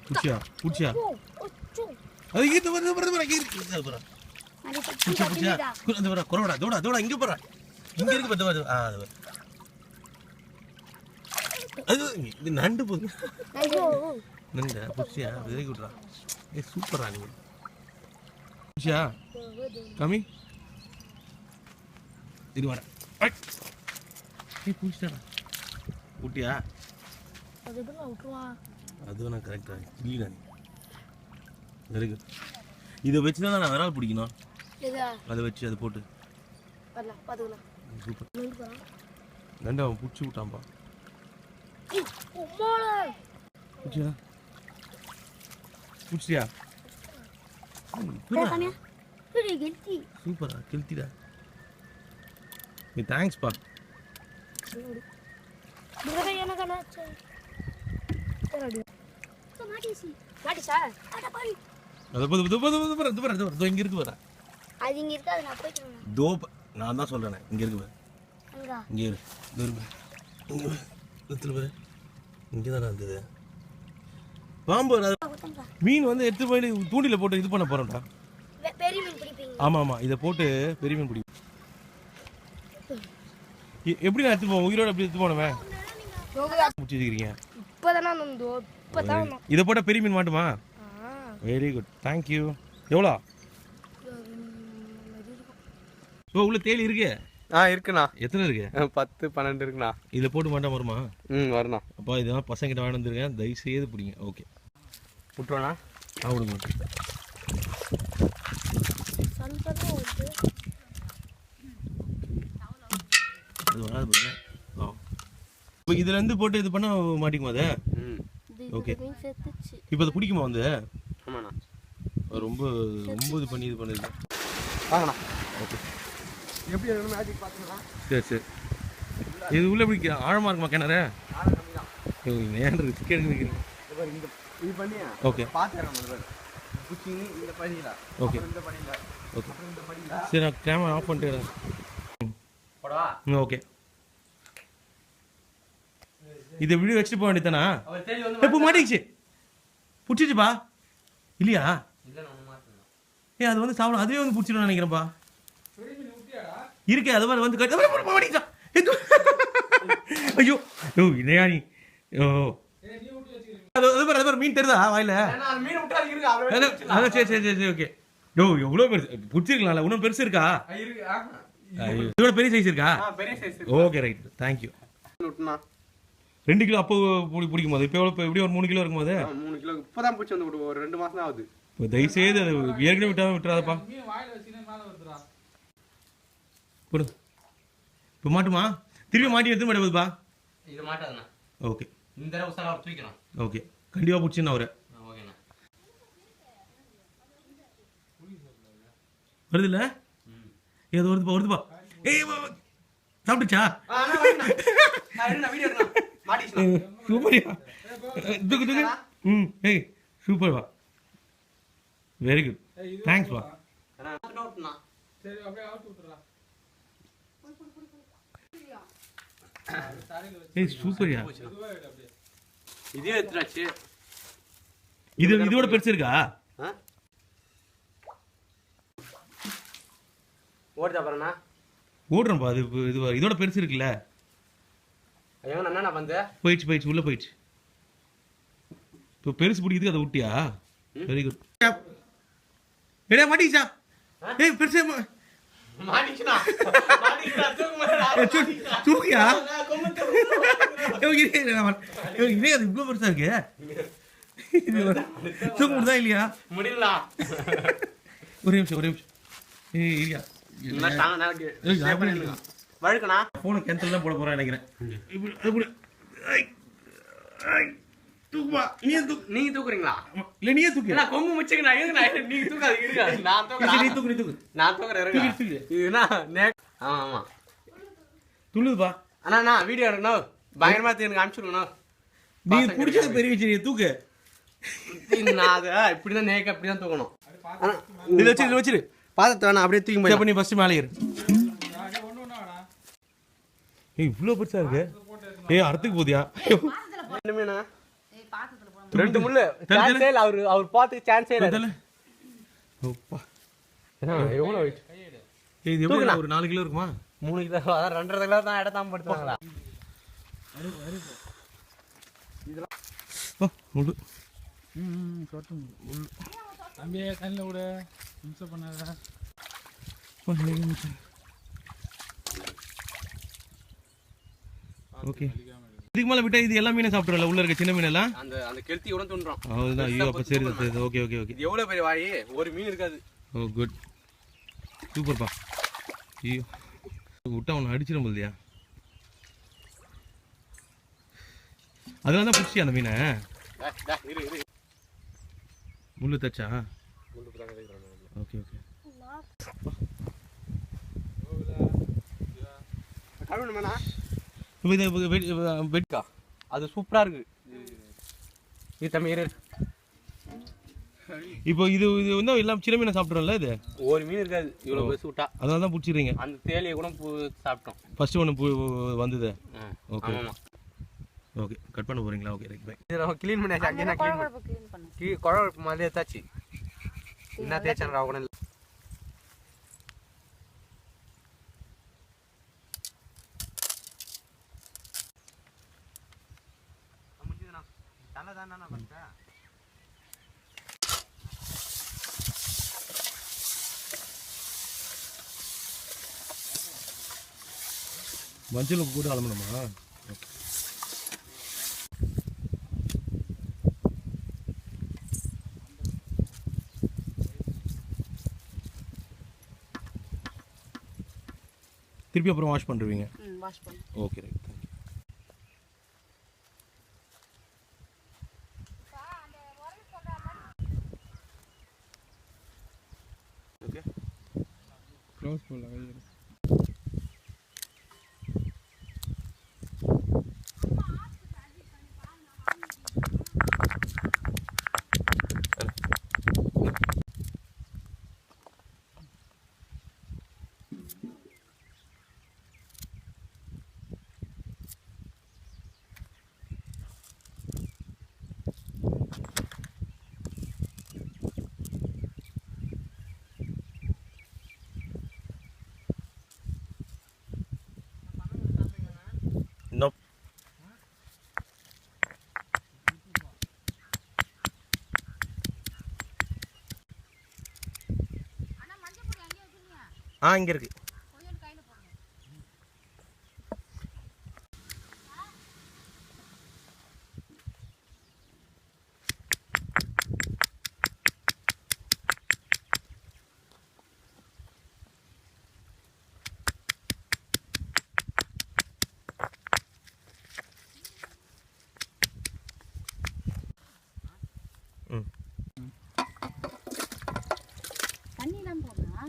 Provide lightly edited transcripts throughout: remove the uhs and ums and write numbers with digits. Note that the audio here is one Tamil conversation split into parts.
பூச்சியா பூச்சியா அது இங்க வர இருக்கு அது பாரு பூச்சியா பூச்சியா அந்த வர கொரோடா தோடா தோடா இங்க பாரு இங்க இருக்கு பாத்து அது அது இது நண்டு போகுது நண்டா பூச்சியா வெரி குட்ரா ஏ சூப்பரா நீ பூச்சியா கமி இது வர ஏ பூச்சிடா ஊட்டியா அது எப்படிலாம் விட்டுருவான் அதுவும் நான் கரெக்டா இல்லைடா நீ வெரி குட் இதை வச்சு தான் நான் விரால் பிடிக்கணும் அதை வச்சு அதை போட்டு சூப்பர் நண்டு அவன் பிடிச்சி விட்டான்பா பூச்சியா பூச்சியா சூப்பரா கெளுத்திடா நீ தேங்க்ஸ் பா நான் தான் சொல்றேன் இங்க இருக்கு இங்கதான் இருந்தது பாம்பு மீன் வந்து எடுத்து போய் தூண்டில போட்டு இது பண்ண போறோம்டா ஆமா ஆமா இதை போட்டு பெரிய மீன் பிடிக்கும் எப்படி நான் எடுத்து போவேன் உயிரோட எப்படி எடுத்து போனவன் முடிச்சிருக்கீங்க இதை போட்ட பெரிய மீன் மாட்டுமா வெரி குட் தேங்க்யூ எவ்வளோ உள்ள தேலி இருக்கு இருக்குண்ணா எத்தனை இருக்கு 10 12 இருக்குண்ணா இதை போட்டு மாட்டா வருமா வருண்ணா அப்பா இதெல்லாம் பசங்கிட்ட வாங்கி வந்துருக்கேன் தயவு செய்து பிடிங்க ஓகே விட்டுருவாண்ணா விடுங்க அது வராது இப்போ இதுல இருந்து போட்டு இது பண்ண மாட்டிக்குமா அதை ஓகே இப்போ அதை பிடிக்குமா வந்து ஆமாண்ணா ரொம்ப ரொம்ப இது பண்ணி இது பண்ணுது வாங்கண்ணா ஓகே எப்படி மேஜிக் பார்த்துக்கலாம் சரி சரி இது உள்ள எப்படி ஆழமா இருக்குமா கிணறு ஏன் ரிஸ்க் எடுக்கிறீங்க இந்த இது பண்ணி ஓகே பார்த்துறேன் புச்சிங்க இந்த படியில ஓகே இந்த படியில ஓகே இந்த படியில சரி நான் கேமரா ஆஃப் பண்ணிட்டு போடவா ஓகே இதை வீடியோ வச்சுட்டு போக வேண்டியதானா எப்போ மாட்டிக்கிச்சு பிடிச்சிச்சுப்பா இல்லையா ஏ அது வந்து சாப்பிடும் அதுவே வந்து பிடிச்சிடும் நினைக்கிறேன்ப்பா இருக்கே அது மாதிரி வந்து மாட்டிக்கிச்சா ஐயோ ஓ இதையா நீ ஓ அது மாதிரி மீன் தெரியுதா வாயில சரி சரி சரி ஓகே யோ எவ்வளோ பெருசு பிடிச்சிருக்கலாம்ல இன்னும் பெருசு இருக்கா இதோட பெரிய சைஸ் இருக்கா ஓகே ரைட் தேங்க்யூ 2 கிலோ அப்போ பிடிக்கும் போது இப்போ எவ்வளோ எப்படி ஒரு 3 கிலோ இருக்கும் போது 3 கிலோ இப்போதான் பிடிச்சி வந்து ஒரு 2 மாசம் தான் ஆகுது இப்போ தயவு செய்து அது ஏற்கனவே விட்டுறாதப்பா போடு இப்போ மாட்டுமா திரும்பி மாட்டி எடுத்து மாட்டேப்பா இது மாட்டாதுண்ணா ஓகே இந்த தடவை உசாரா தூக்கிக்கலாம் ஓகே கண்டிப்பாக பிடிச்சின்னு அவரை ஓகேண்ணா வருது இல்லை ஏதோ வருதுப்பா ஏய் சாப்பிட்டுச்சா சூப்பர்யா தூக்கு தூக்கு ம் ஏய் சூப்பர் வா வெரி குட் தேங்க்ஸ் வா ஏய் சூப்பர்யா இதே எடுத்துறாச்சு இதோட பெருசு இருக்கா ஓடுதா பாருண்ணா ஓடுறேன்ப்பா அது இது இதோட பெருசு இருக்குல்ல எங்க அண்ணா வந்து போயிடுச்சு உள்ள போயிடுச்சு இப்போ பெருசு பிடிக்குது அதை விட்டியா வெரி குட் ஏடா மாட்டிச்சா ஏய் பெருசு மாட்டிச்சுனா தூக்கியா இதே அது இவ்வளோ பெருசா இருக்கு தூக்க முடியுதா இல்லையா முடியல ஒரே நிமிஷம் ஏய் இல்லையா வழுக்கணா போன கேன்சல் தான் போட போறேன் நினைக்கிறேன் தூக்குமா நீங்க தூக்குறீங்களா இல்ல நீயே தூக்கு நான் கொம்பு முச்சுக்கண்ணா நீங்க தூக்காது இருங்க நான் தூக்குறேன் நீ தூக்கு நான் தூக்குறேன் இருங்க இதுனா ஆமா ஆமா துள்ளுதுப்பா அண்ணா வீடியோ எடுக்கணும் பயங்கரமா எனக்கு அனுப்பிச்சுடுங்கண்ணா நீ பிடிச்சது பெரிய விஷயம் தூக்கு நான் அதை இப்படிதான் நேக்க அப்படிதான் தூக்கணும் இதில் வச்சிரு பாத்திரத்தை வேணா அப்படியே தூக்கி போய் பண்ணி ஃபர்ஸ்ட் மேலே ஏறு ஏய் இவ்வளோ பெருசா இருக்கு ஏய் அறுத்துக்கு போதியா ரெண்டு மீனா ரெண்டு முள்ளு சான்ஸே இல்ல அவர் பாத்துக்கு சான்ஸே இல்ல ஓப்பா எவ்வளவு வெயிட் இது எப்படி ஒரு 4 கிலோ இருக்குமா 3 கிலோ அதான் 2.5 கிலோ தான் இடத்தாம படுத்துறாங்களா முள்ளு தம்பியே தண்ணியில் விட மின்சம் பண்ணாத ஓகே இதுக்கு மேல விட்டா இது எல்லா மீனும் சாப்பிட்டுறல உள்ள இருக்க சின்ன மீன் எல்லாம் அந்த அந்த கெளுத்தி கூட துன்றோம் அதுதான் ஐயோ அப்ப சரி சரி ஓகே ஓகே ஓகே இது எவ்வளவு பெரிய வாய் ஒரு மீன் இருக்காது ஓ குட் சூப்பர்ப்பா ஐயோ விட்டா அவனை அடிச்சிடும் போதியா அதனால தான் பிடிச்சி அந்த மீனை முள்ளு தச்சா ஓகே ஓகே வெட்கா அது சூப்பரா இருக்கு இது தம்பி இப்போ இது இது வந்து எல்லாம் சின்ன மீனை சாப்பிட்றோம்ல இது ஒரு மீன் இருக்காது இவ்வளவு பெருசு விட்டா அதனால தான் பிடிச்சிடுறீங்க அந்த தேலியை கூட சாப்பிட்டோம் ஃபர்ஸ்ட் ஒன்று வந்தது ஓகே ஆமா ஓகே கட் பண்ண போறீங்களா ஓகே ரைட் பை இது நம்ம க்ளீன் பண்ணியாச்சு அங்கே நான் க்ளீன் பண்ணி குழம்பு மாதிரி ஏத்தாச்சு என்ன தேய்ச்சான் ராவணன் தலை தானே பார்த்தேன் மஞ்சள் போட்டு அலம்பணுமா ஓகே திருப்பி அப்புறம் வாஷ் பண்ணுவீங்க வாஷ் பண்ணு okay right thank you okay close போடல கையில் நோப் இங்க இருக்கு தண்ணி தான் போடா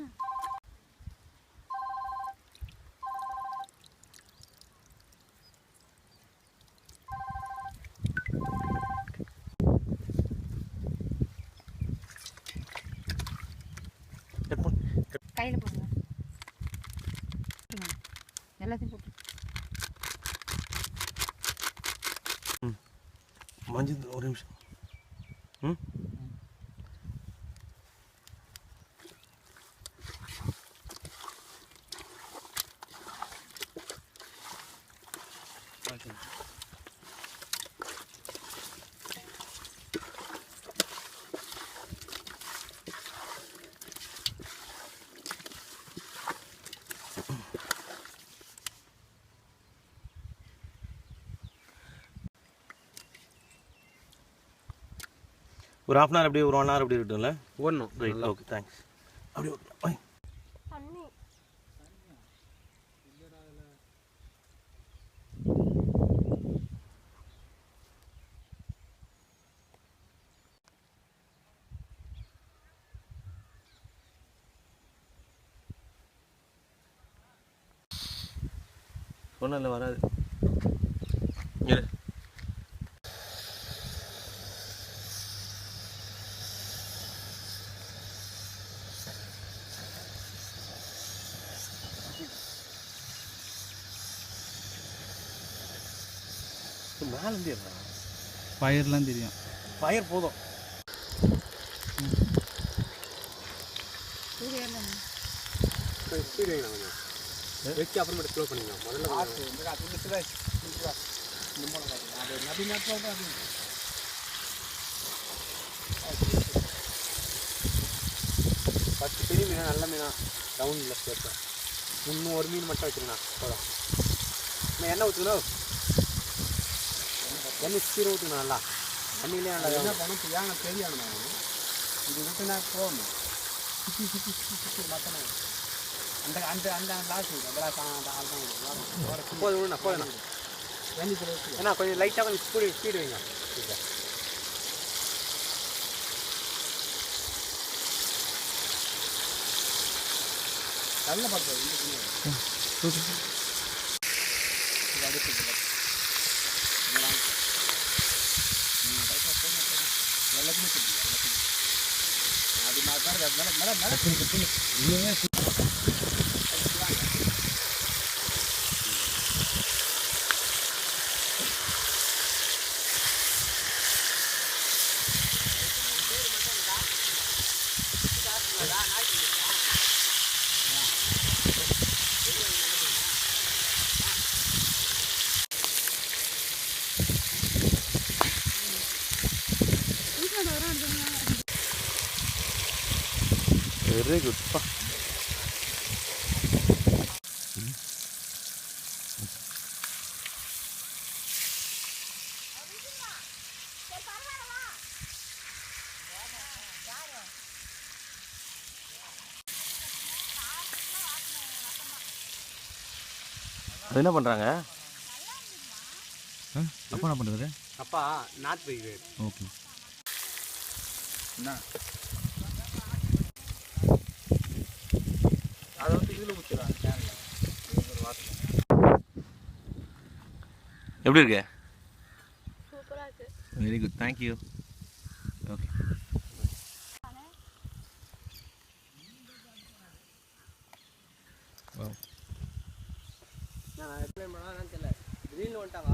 கையில் போடுங்க எல்லாத்தையும் போட்டு மஞ்சள் ஒரு நிமிஷம் ம் ஒரு half an hour அப்படியே ஒரு 1 hour அப்படி இருக்கும்ல ஓடணும் ரைட் ஓகே தேங்க்ஸ் அப்படியே ஓகே தண்ணி சொன்னல வராது இரு மேலேருந்து ஃபயர்லாம் தெரியும். ஃபயர் போதும். ஸ்பீட் வைங்க கொஞ்சம் வச்சு அப்புறமேட்டு ஸ்லோ பண்ணிக்கலாம். முதல்ல ஃபஸ்ட்டு பெரிய மீனா நல்ல மீனா ரவுண்டில் சேர்ப்பேன். இன்னும் ஒரு மீன் மட்டும் வச்சுருங்கண்ணா போதும். நான் எண்ணெய் ஊற்றுக்கணும். எண்ணெய் சீரை ஊற்றுக்கணும் நல்லா. தண்ணியிலே நல்லா என்ன பண்ணணும் தெரியாமல் தெரியாதுண்ணா. இது விட்டுனா போகணும். சுற்றி சுற்றி சுற்றி சுற்றி மாற்றணும். அந்த அந்த அந்த லாஸ்ட் போதும் போதுண்ணா. ஏன்னா கொஞ்சம் லைட்டாக கொஞ்சம் ஸ்பீடு வைங்க. நல்ல பார்த்து வெரி குட். அது என்ன பண்ணுறாங்க? அப்பா என்ன பண்ணுறது? அப்பா நாட் வைக்கிறார். ஓகே. என்ன அதை வந்து இதில் ஊற்றிடலாம் கேனில். எப்படி இருக்கு? சூப்பராக இருக்கு. Very good, thank you. ஓகே. நான் எக்ஸ்பிளைன் பண்ணால் தெரியல. திடீர்னு வந்துட்டாங்க.